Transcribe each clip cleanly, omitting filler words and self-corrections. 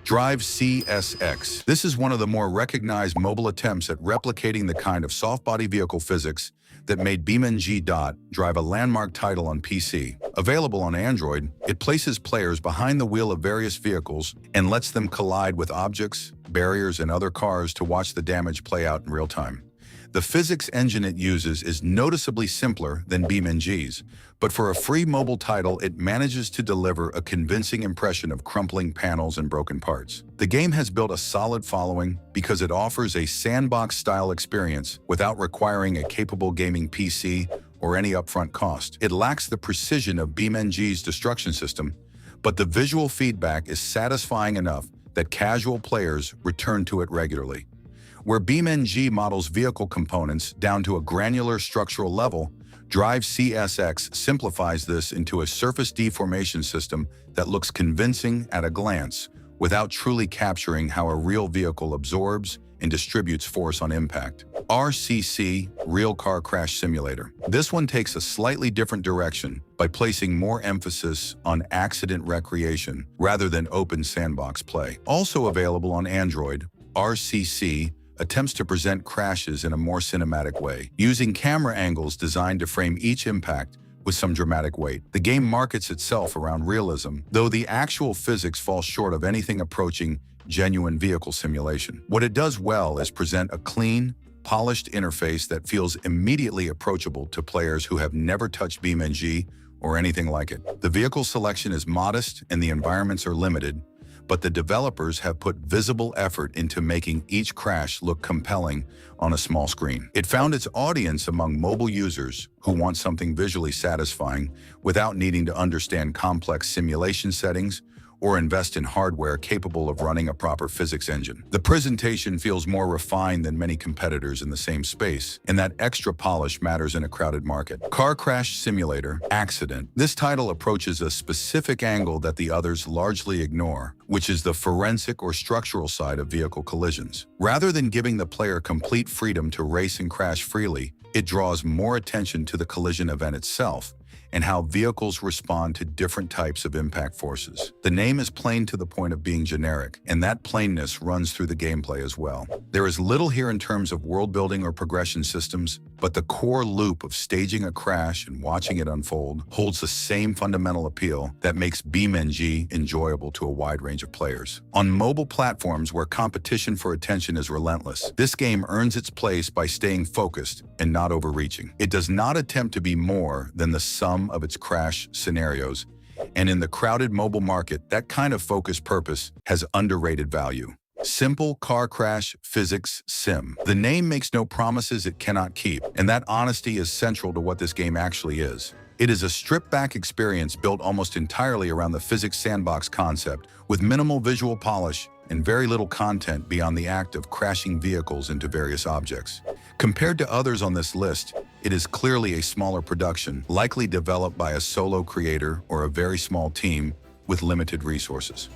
BeamNG.drive CSX. This is one of the more recognized mobile attempts at replicating the kind of soft-body vehicle physics that made BeamNG.drive a landmark title on PC. Available on Android, it places players behind the wheel of various vehicles and lets them collide with objects, barriers, and other cars to watch the damage play out in real time. The physics engine it uses is noticeably simpler than BeamNG's, but for a free mobile title, it manages to deliver a convincing impression of crumpling panels and broken parts. The game has built a solid following because it offers a sandbox-style experience without requiring a capable gaming PC or any upfront cost. It lacks the precision of BeamNG's destruction system, but the visual feedback is satisfying enough that casual players return to it regularly. Where BeamNG models vehicle components down to a granular structural level, Drive CSX simplifies this into a surface deformation system that looks convincing at a glance, without truly capturing how a real vehicle absorbs and distributes force on impact. RCC, Real Car Crash Simulator. This one takes a slightly different direction by placing more emphasis on accident recreation rather than open sandbox play. Also available on Android, RCC attempts to present crashes in a more cinematic way, using camera angles designed to frame each impact with some dramatic weight. The game markets itself around realism, though the actual physics falls short of anything approaching genuine vehicle simulation. What it does well is present a clean, polished interface that feels immediately approachable to players who have never touched BeamNG or anything like it. The vehicle selection is modest and the environments are limited, but the developers have put visible effort into making each crash look compelling on a small screen. It found its audience among mobile users who want something visually satisfying without needing to understand complex simulation settings or invest in hardware capable of running a proper physics engine. The presentation feels more refined than many competitors in the same space, and that extra polish matters in a crowded market. Car Crash Simulator Accident. This title approaches a specific angle that the others largely ignore, which is the forensic or structural side of vehicle collisions. Rather than giving the player complete freedom to race and crash freely, it draws more attention to the collision event itself and how vehicles respond to different types of impact forces. The name is plain to the point of being generic, and that plainness runs through the gameplay as well. There is little here in terms of world building or progression systems, but the core loop of staging a crash and watching it unfold holds the same fundamental appeal that makes BeamNG enjoyable to a wide range of players. On mobile platforms where competition for attention is relentless, this game earns its place by staying focused and not overreaching. It does not attempt to be more than the sum of its crash scenarios, and in the crowded mobile market, that kind of focused purpose has underrated value. Simple car crash physics sim. The name makes no promises it cannot keep, and that honesty is central to what this game actually is. It is a stripped-back experience built almost entirely around the physics sandbox concept, with minimal visual polish and very little content beyond the act of crashing vehicles into various objects. Compared to others on this list, it is clearly a smaller production, likely developed by a solo creator or a very small team with limited resources.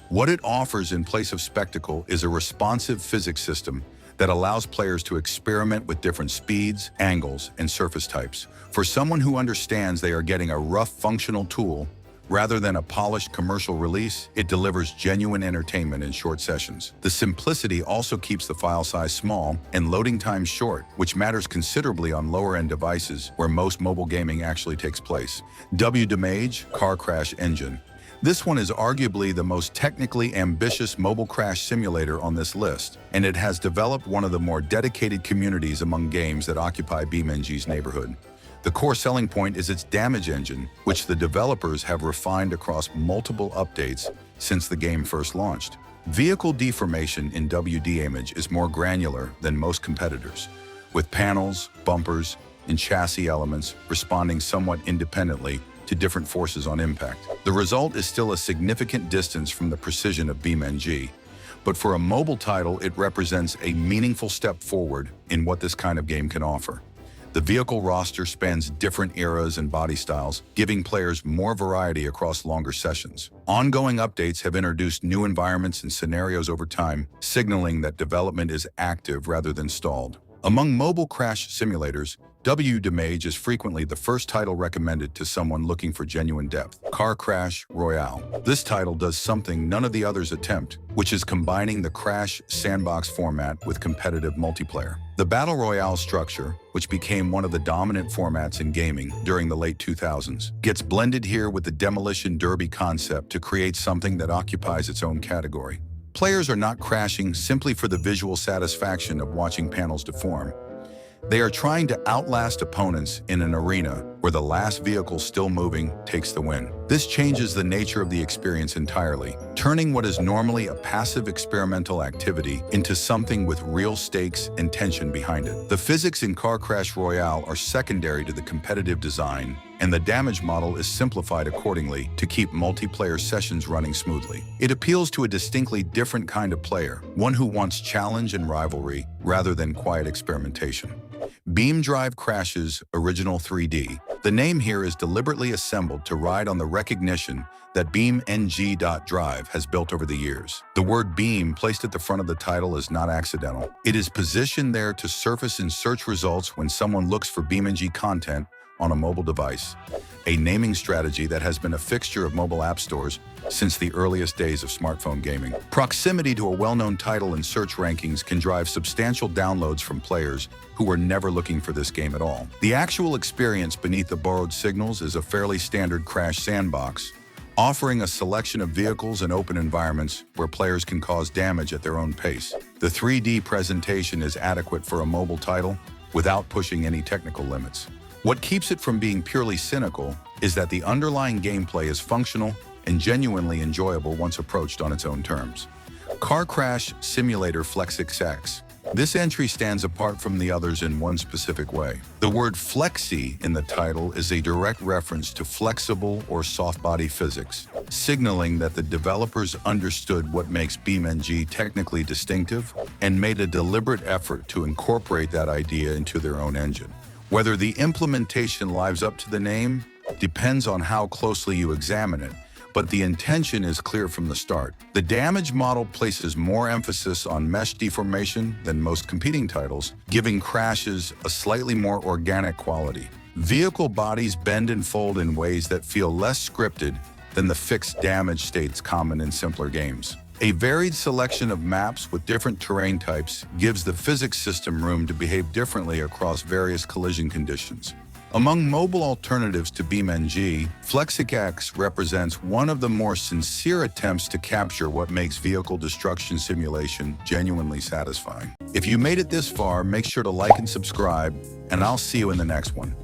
What it offers in place of spectacle is a responsive physics system that allows players to experiment with different speeds, angles, and surface types. For someone who understands they are getting a rough functional tool, rather than a polished commercial release, it delivers genuine entertainment in short sessions. The simplicity also keeps the file size small and loading time short, which matters considerably on lower-end devices where most mobile gaming actually takes place. BeamNG Car Crash Engine. This one is arguably the most technically ambitious mobile crash simulator on this list, and it has developed one of the more dedicated communities among games that occupy BeamNG's neighborhood. The core selling point is its damage engine, which the developers have refined across multiple updates since the game first launched. Vehicle deformation in BeamNG is more granular than most competitors, with panels, bumpers, and chassis elements responding somewhat independently to different forces on impact. The result is still a significant distance from the precision of BeamNG, but for a mobile title, it represents a meaningful step forward in what this kind of game can offer. The vehicle roster spans different eras and body styles, giving players more variety across longer sessions. Ongoing updates have introduced new environments and scenarios over time, signaling that development is active rather than stalled. Among mobile crash simulators, BeamNG is frequently the first title recommended to someone looking for genuine depth. Crash Royale. This title does something none of the others attempt, which is combining the Crash sandbox format with competitive multiplayer. The Battle Royale structure, which became one of the dominant formats in gaming during the late 2000s, gets blended here with the demolition derby concept to create something that occupies its own category. Players are not crashing simply for the visual satisfaction of watching panels deform. They are trying to outlast opponents in an arena where the last vehicle still moving takes the win. This changes the nature of the experience entirely, turning what is normally a passive experimental activity into something with real stakes and tension behind it. The physics in Crash Royale are secondary to the competitive design, and the damage model is simplified accordingly to keep multiplayer sessions running smoothly. It appeals to a distinctly different kind of player, one who wants challenge and rivalry rather than quiet experimentation. BeamNG.drive Crash's original 3D. The name here is deliberately assembled to ride on the recognition that BeamNG.drive has built over the years. The word Beam placed at the front of the title is not accidental. It is positioned there to surface in search results when someone looks for BeamNG content on a mobile device, a naming strategy that has been a fixture of mobile app stores since the earliest days of smartphone gaming. Proximity to a well-known title in search rankings can drive substantial downloads from players who were never looking for this game at all. The actual experience beneath the borrowed signals is a fairly standard Crash sandbox, offering a selection of vehicles and open environments where players can cause damage at their own pace. The 3D presentation is adequate for a mobile title without pushing any technical limits. What keeps it from being purely cynical is that the underlying gameplay is functional and genuinely enjoyable once approached on its own terms. Car Crash Simulator FlexicX. This entry stands apart from the others in one specific way. The word flexi in the title is a direct reference to flexible or soft body physics, signaling that the developers understood what makes BeamNG technically distinctive and made a deliberate effort to incorporate that idea into their own engine. Whether the implementation lives up to the name depends on how closely you examine it, but the intention is clear from the start. The damage model places more emphasis on mesh deformation than most competing titles, giving crashes a slightly more organic quality. Vehicle bodies bend and fold in ways that feel less scripted than the fixed damage states common in simpler games. A varied selection of maps with different terrain types gives the physics system room to behave differently across various collision conditions. Among mobile alternatives to BeamNG, FlexicX represents one of the more sincere attempts to capture what makes vehicle destruction simulation genuinely satisfying. If you made it this far, make sure to like and subscribe, and I'll see you in the next one.